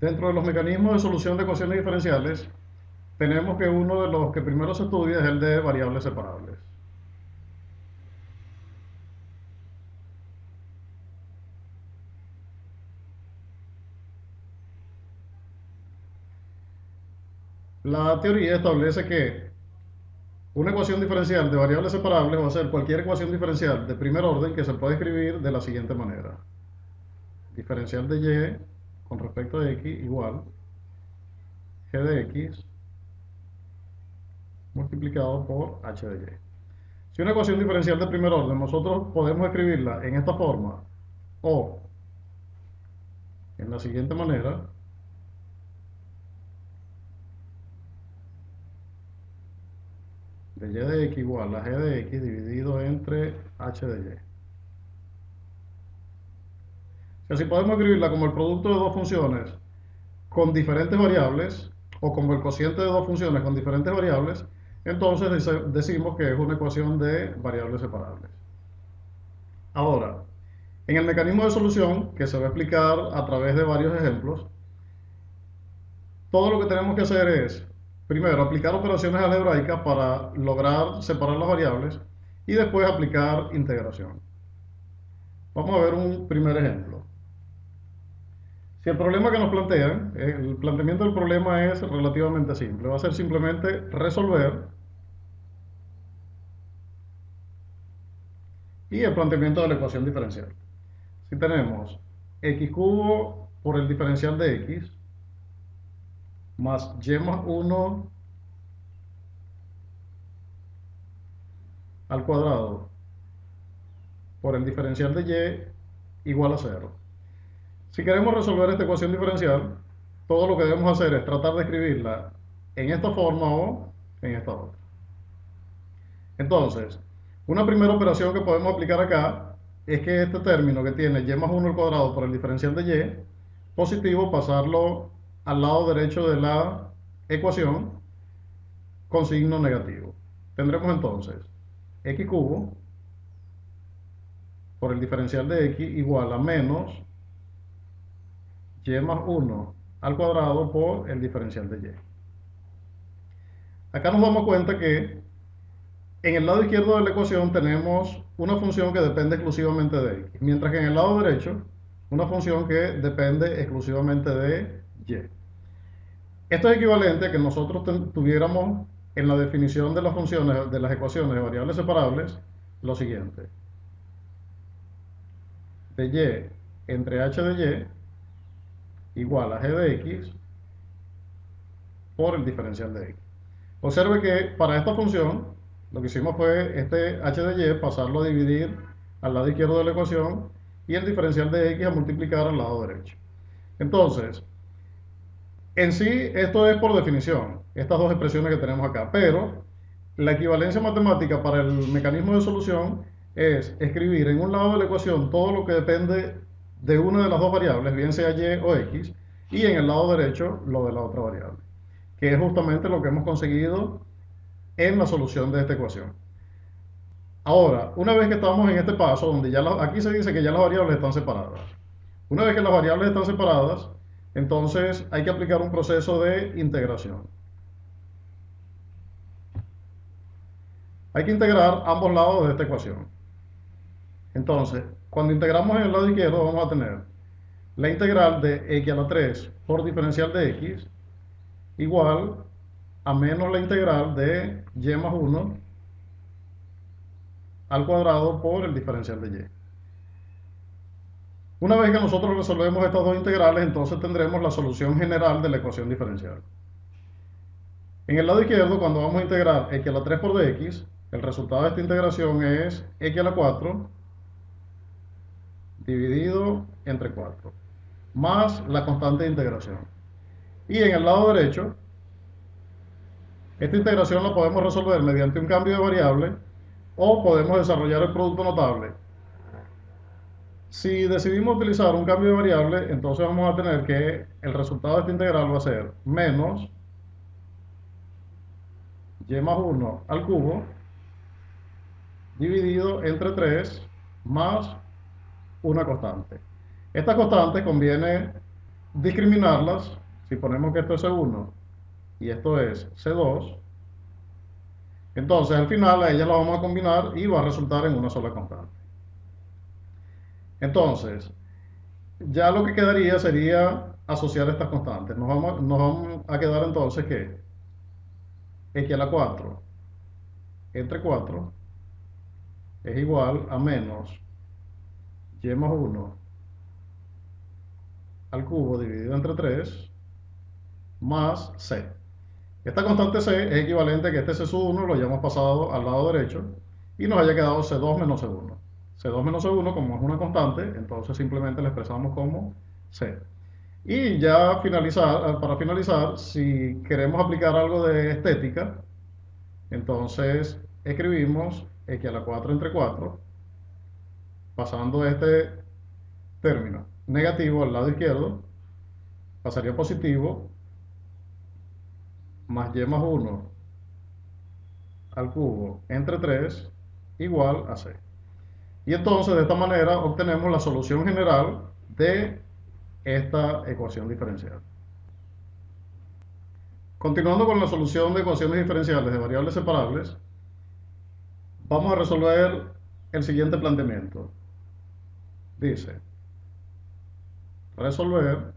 Dentro de los mecanismos de solución de ecuaciones diferenciales, tenemos que uno de los que primero se estudia es el de variables separables. La teoría establece que una ecuación diferencial de variables separables va a ser cualquier ecuación diferencial de primer orden que se puede escribir de la siguiente manera. Diferencial de y con respecto a x igual g de x multiplicado por h de y. Si una ecuación diferencial de primer orden nosotros podemos escribirla en esta forma o en la siguiente manera, de y de x igual a g de x dividido entre h de y. Si así podemos escribirla como el producto de dos funciones con diferentes variables o como el cociente de dos funciones con diferentes variables, entonces decimos que es una ecuación de variables separables. Ahora, en el mecanismo de solución, que se va a explicar a través de varios ejemplos, todo lo que tenemos que hacer es, primero, aplicar operaciones algebraicas para lograr separar las variables y después aplicar integración. Vamos a ver un primer ejemplo. Si el problema que nos plantean, el planteamiento del problema es relativamente simple, va a ser simplemente resolver y el planteamiento de la ecuación diferencial. Si tenemos x cubo por el diferencial de x más y más 1 al cuadrado por el diferencial de y igual a 0. Si queremos resolver esta ecuación diferencial, todo lo que debemos hacer es tratar de escribirla en esta forma o en esta otra. Entonces, una primera operación que podemos aplicar acá es que este término que tiene y más 1 al cuadrado por el diferencial de y, positivo, pasarlo al lado derecho de la ecuación con signo negativo. Tendremos entonces x cubo por el diferencial de x igual a menos y más 1 al cuadrado por el diferencial de y. Acá nos damos cuenta que en el lado izquierdo de la ecuación tenemos una función que depende exclusivamente de x, mientras que en el lado derecho una función que depende exclusivamente de y. Esto es equivalente a que nosotros tuviéramos en la definición de las funciones de las ecuaciones de variables separables lo siguiente: de y entre h de y igual a g de x por el diferencial de x. Observe que para esta función lo que hicimos fue este h de y pasarlo a dividir al lado izquierdo de la ecuación y el diferencial de x a multiplicar al lado derecho. Entonces, en sí esto es por definición, estas dos expresiones que tenemos acá, pero la equivalencia matemática para el mecanismo de solución es escribir en un lado de la ecuación todo lo que depende de una de las dos variables, bien sea y o x, y en el lado derecho lo de la otra variable, que es justamente lo que hemos conseguido en la solución de esta ecuación. Ahora, una vez que estamos en este paso, donde ya aquí se dice que ya las variables están separadas. Una vez que las variables están separadas, entonces hay que aplicar un proceso de integración. Hay que integrar ambos lados de esta ecuación. Entonces, cuando integramos en el lado izquierdo vamos a tener la integral de x a la 3 por diferencial de x igual a menos la integral de y más 1 al cuadrado por el diferencial de y. Una vez que nosotros resolvemos estas dos integrales, entonces tendremos la solución general de la ecuación diferencial. En el lado izquierdo, cuando vamos a integrar x a la 3 por dx, el resultado de esta integración es x a la 4 dividido entre 4, más la constante de integración. Y en el lado derecho, esta integración la podemos resolver mediante un cambio de variable o podemos desarrollar el producto notable. Si decidimos utilizar un cambio de variable, entonces vamos a tener que el resultado de esta integral va a ser menos y más 1 al cubo dividido entre 3 más una constante. Esta constante conviene discriminarlas. Si ponemos que esto es C1 y esto es C2, entonces al final a ellas las vamos a combinar y va a resultar en una sola constante. Entonces, ya lo que quedaría sería asociar estas constantes. Nos vamos a quedar entonces que x a la 4 entre 4 es igual a menos y más 1 al cubo dividido entre 3 más c. Esta constante c es equivalente a que este c sub 1 lo hayamos pasado al lado derecho y nos haya quedado c2 menos c1. C2 menos C1, como es una constante, entonces simplemente la expresamos como C. Y ya para finalizar, si queremos aplicar algo de estética, entonces escribimos x a la 4 entre 4, pasando este término negativo al lado izquierdo, pasaría positivo, más y más 1 al cubo entre 3 igual a C. Y entonces de esta manera obtenemos la solución general de esta ecuación diferencial. Continuando con la solución de ecuaciones diferenciales de variables separables, vamos a resolver el siguiente planteamiento. Dice, resolver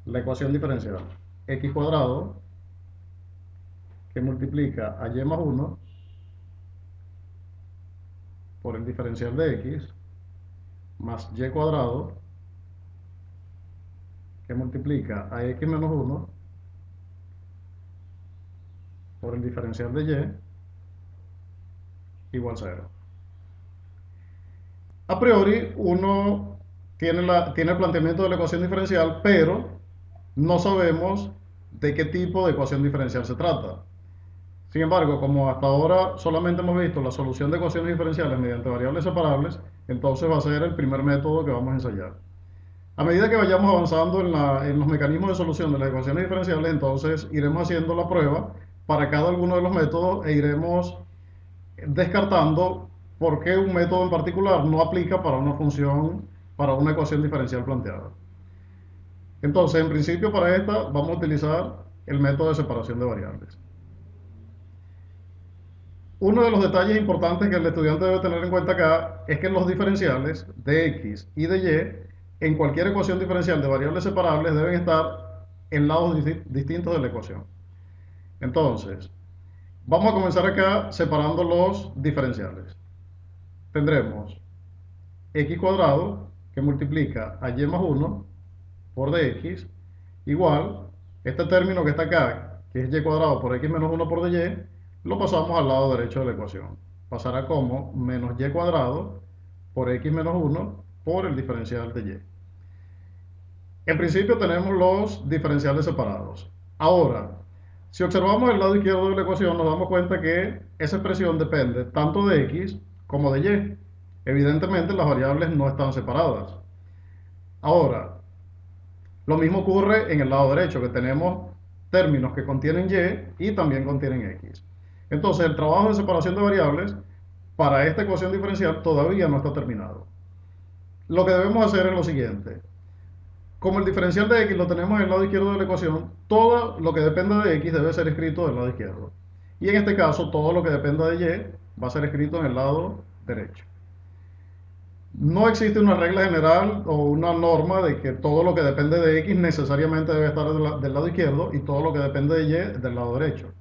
la ecuación diferencial x cuadrado que multiplica a y más 1 por el diferencial de x más y cuadrado que multiplica a x menos 1 por el diferencial de y igual 0. A priori uno tiene el planteamiento de la ecuación diferencial, pero no sabemos de qué tipo de ecuación diferencial se trata. Sin embargo, como hasta ahora solamente hemos visto la solución de ecuaciones diferenciales mediante variables separables, entonces va a ser el primer método que vamos a ensayar. A medida que vayamos avanzando en los mecanismos de solución de las ecuaciones diferenciales, entonces iremos haciendo la prueba para cada uno de los métodos e iremos descartando por qué un método en particular no aplica para una función, para una ecuación diferencial planteada. Entonces, en principio para esta vamos a utilizar el método de separación de variables. Uno de los detalles importantes que el estudiante debe tener en cuenta acá es que los diferenciales de x y de y en cualquier ecuación diferencial de variables separables deben estar en lados distintos de la ecuación. Entonces, vamos a comenzar acá separando los diferenciales. Tendremos x cuadrado que multiplica a y más 1 por dx igual, este término que está acá, que es y cuadrado por x menos 1 por dy, lo pasamos al lado derecho de la ecuación. Pasará como menos y cuadrado por x menos 1 por el diferencial de y. En principio tenemos los diferenciales separados. Ahora, si observamos el lado izquierdo de la ecuación, nos damos cuenta que esa expresión depende tanto de x como de y. Evidentemente las variables no están separadas. Ahora, lo mismo ocurre en el lado derecho, que tenemos términos que contienen y también contienen x. Entonces, el trabajo de separación de variables para esta ecuación diferencial todavía no está terminado. Lo que debemos hacer es lo siguiente. Como el diferencial de x lo tenemos en el lado izquierdo de la ecuación, todo lo que dependa de x debe ser escrito del lado izquierdo. Y en este caso, todo lo que dependa de y va a ser escrito en el lado derecho. No existe una regla general o una norma de que todo lo que depende de x necesariamente debe estar del lado izquierdo y todo lo que depende de y del lado derecho.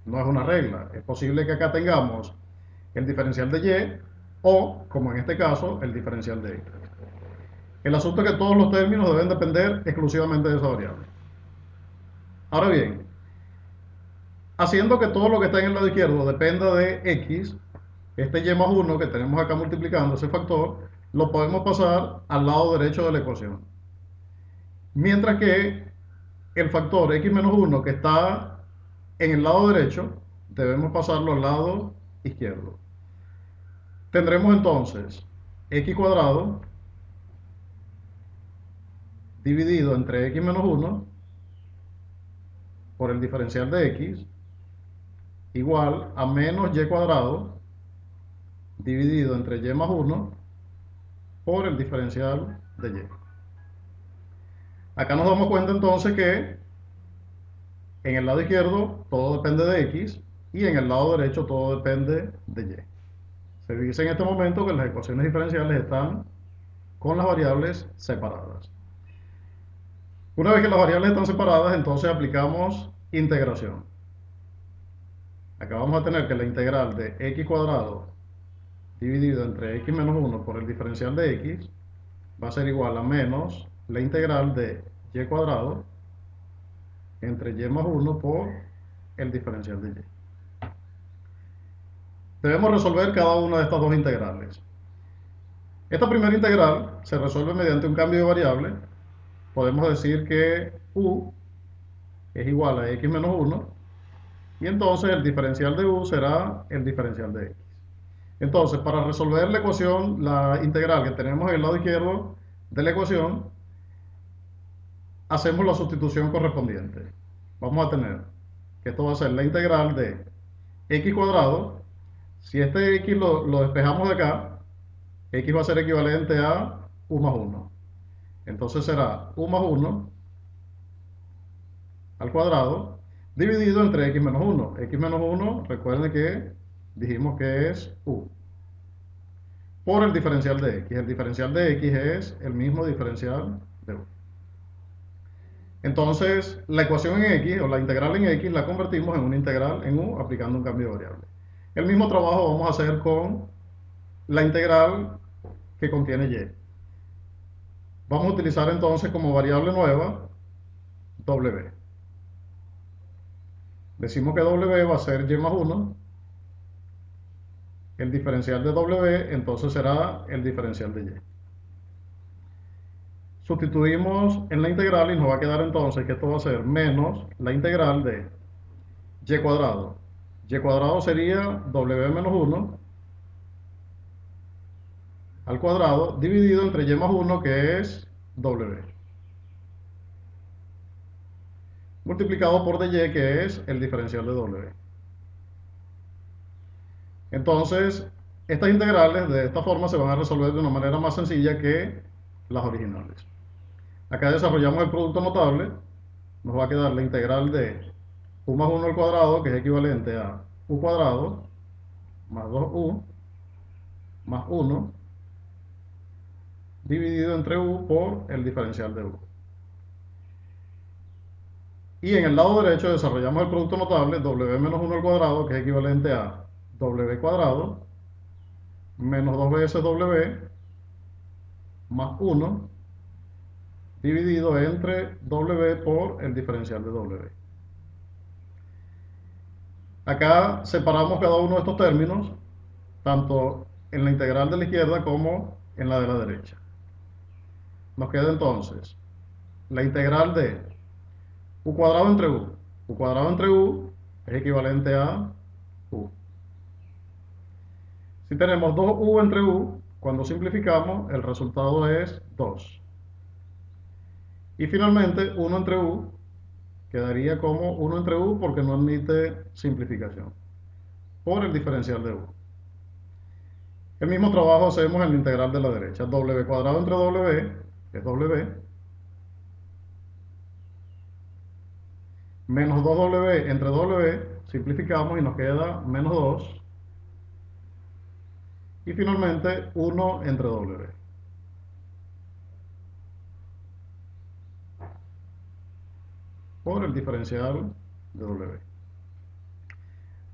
No es una regla. Es posible que acá tengamos el diferencial de y o, como en este caso, el diferencial de x. El asunto es que todos los términos deben depender exclusivamente de esa variable. Ahora bien, haciendo que todo lo que está en el lado izquierdo dependa de x, este y más 1 que tenemos acá multiplicando ese factor, lo podemos pasar al lado derecho de la ecuación. Mientras que el factor x menos 1 que está en el lado derecho, debemos pasarlo al lado izquierdo. Tendremos entonces x cuadrado dividido entre x menos 1 por el diferencial de x igual a menos y cuadrado dividido entre y más 1 por el diferencial de y. Acá nos damos cuenta entonces que en el lado izquierdo todo depende de x y en el lado derecho todo depende de y. Se dice en este momento que las ecuaciones diferenciales están con las variables separadas. Una vez que las variables están separadas, entonces aplicamos integración. Acá vamos a tener que la integral de x cuadrado dividido entre x menos 1 por el diferencial de x va a ser igual a menos la integral de y cuadrado entre y más 1 por el diferencial de y. Debemos resolver cada una de estas dos integrales. Esta primera integral se resuelve mediante un cambio de variable. Podemos decir que u es igual a x menos 1 y entonces el diferencial de u será el diferencial de x. Entonces, para resolver la ecuación, la integral que tenemos en el lado izquierdo de la ecuación, hacemos la sustitución correspondiente. Vamos a tener que esto va a ser la integral de x cuadrado. Si este x lo despejamos de acá, x va a ser equivalente a u más 1. Entonces será u más 1 al cuadrado dividido entre x menos 1. X menos 1, recuerden que dijimos que es u. Por el diferencial de x. El diferencial de x es el mismo diferencial de u. Entonces, la ecuación en x, o la integral en x, la convertimos en una integral en u aplicando un cambio de variable. El mismo trabajo vamos a hacer con la integral que contiene y. Vamos a utilizar entonces como variable nueva w. Decimos que w va a ser y más 1. El diferencial de w entonces será el diferencial de y. Sustituimos en la integral y nos va a quedar entonces que esto va a ser menos la integral de y cuadrado. Y cuadrado sería w menos 1 al cuadrado dividido entre y más 1, que es w, multiplicado por dy, que es el diferencial de w. Entonces, estas integrales de esta forma se van a resolver de una manera más sencilla que las originales. Acá desarrollamos el producto notable. Nos va a quedar la integral de u más 1 al cuadrado, que es equivalente a u cuadrado más 2u más 1 dividido entre u por el diferencial de u. Y en el lado derecho desarrollamos el producto notable w menos 1 al cuadrado, que es equivalente a w cuadrado menos 2 veces w más 1 dividido entre w por el diferencial de w. Acá separamos cada uno de estos términos, tanto en la integral de la izquierda como en la de la derecha. Nos queda entonces la integral de u cuadrado entre u. U cuadrado entre u es equivalente a u. Si tenemos 2u entre u, cuando simplificamos, el resultado es 2. Y finalmente, 1 entre u quedaría como 1 entre u porque no admite simplificación, por el diferencial de u. El mismo trabajo hacemos en la integral de la derecha. W cuadrado entre w, que es w, menos 2w entre w, simplificamos y nos queda menos 2. Y finalmente 1 entre w. Por el diferencial de w.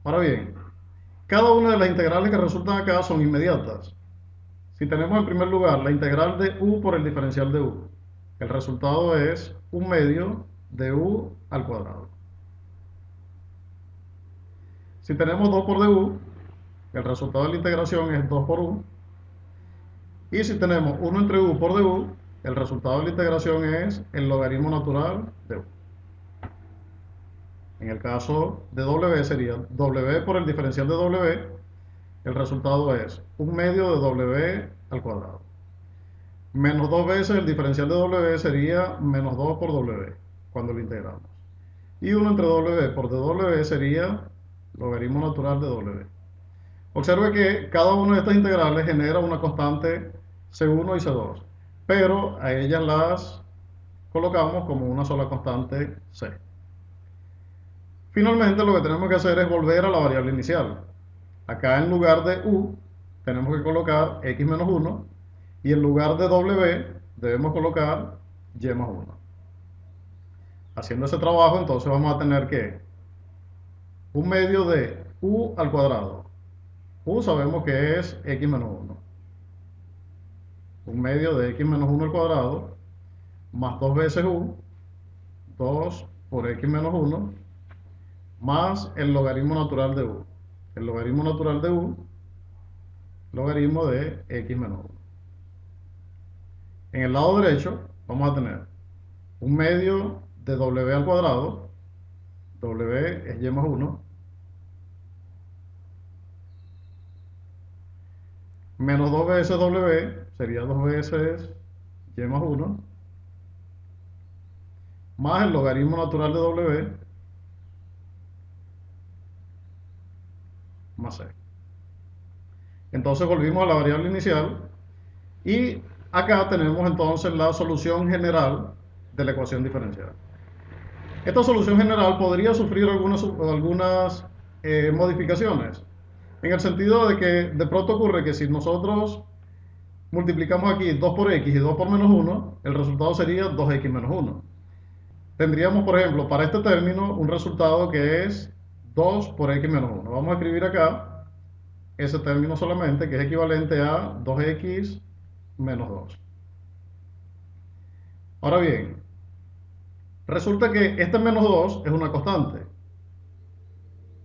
Ahora bien, cada una de las integrales que resultan acá son inmediatas. Si tenemos en primer lugar la integral de u por el diferencial de u, el resultado es 1 medio de u al cuadrado. Si tenemos 2 por du, el resultado de la integración es 2 por u. Y si tenemos 1 entre u por du, el resultado de la integración es el logaritmo natural de u. En el caso de w sería w por el diferencial de w, el resultado es 1 medio de w al cuadrado. Menos 2 veces el diferencial de w sería menos 2 por w, cuando lo integramos. Y 1 entre w por dw sería logaritmo natural de w. Observe que cada una de estas integrales genera una constante C1 y C2, pero a ellas las colocamos como una sola constante c. Finalmente lo que tenemos que hacer es volver a la variable inicial. Acá en lugar de u tenemos que colocar x menos 1 y en lugar de w debemos colocar y más 1. Haciendo ese trabajo entonces vamos a tener que un medio de u al cuadrado. U sabemos que es x menos 1. Un medio de x menos 1 al cuadrado más 2 veces u, 2 por x menos 1, más el logaritmo natural de u. El logaritmo natural de u, logaritmo de x menos 1. En el lado derecho vamos a tener un medio de w al cuadrado, w es y más 1, menos 2 veces w sería 2 veces y más 1, más el logaritmo natural de w, más c. Entonces volvimos a la variable inicial y acá tenemos entonces la solución general de la ecuación diferencial. Esta solución general podría sufrir algunas modificaciones, en el sentido de que de pronto ocurre que si nosotros multiplicamos aquí 2 por x y 2 por menos 1, el resultado sería 2x menos 1. Tendríamos, por ejemplo, para este término un resultado que es 2 por x menos 1. Vamos a escribir acá ese término solamente, que es equivalente a 2x menos 2. Ahora bien, resulta que este menos 2 es una constante,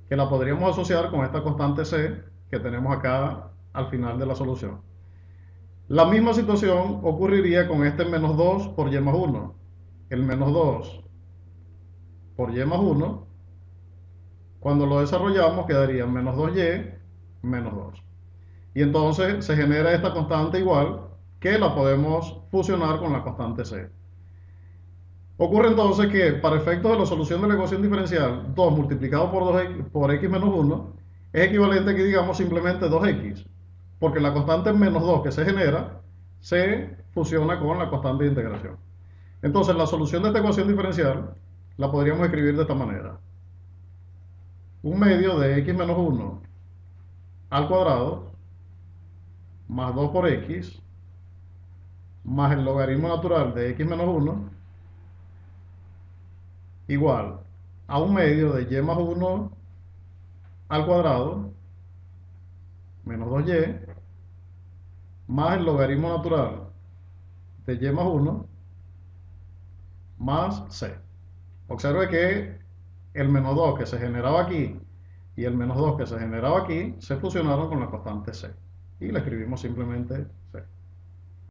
que la podríamos asociar con esta constante c que tenemos acá al final de la solución. La misma situación ocurriría con este menos 2 por y más 1. El menos 2 por y más 1, cuando lo desarrollamos quedaría menos 2y menos 2. Y entonces se genera esta constante igual, que la podemos fusionar con la constante c. Ocurre entonces que para efectos de la solución de la ecuación diferencial, 2 multiplicado por, 2x, por x menos 1 es equivalente a que digamos simplemente 2x, porque la constante menos 2 que se genera se fusiona con la constante de integración. Entonces la solución de esta ecuación diferencial la podríamos escribir de esta manera. Un medio de x menos 1 al cuadrado más 2 por x más el logaritmo natural de x menos 1 igual a un medio de y más 1 al cuadrado menos 2y más el logaritmo natural de y más 1 más c. Observe que el menos 2 que se generaba aquí y el menos 2 que se generaba aquí se fusionaron con la constante c y la escribimos simplemente c.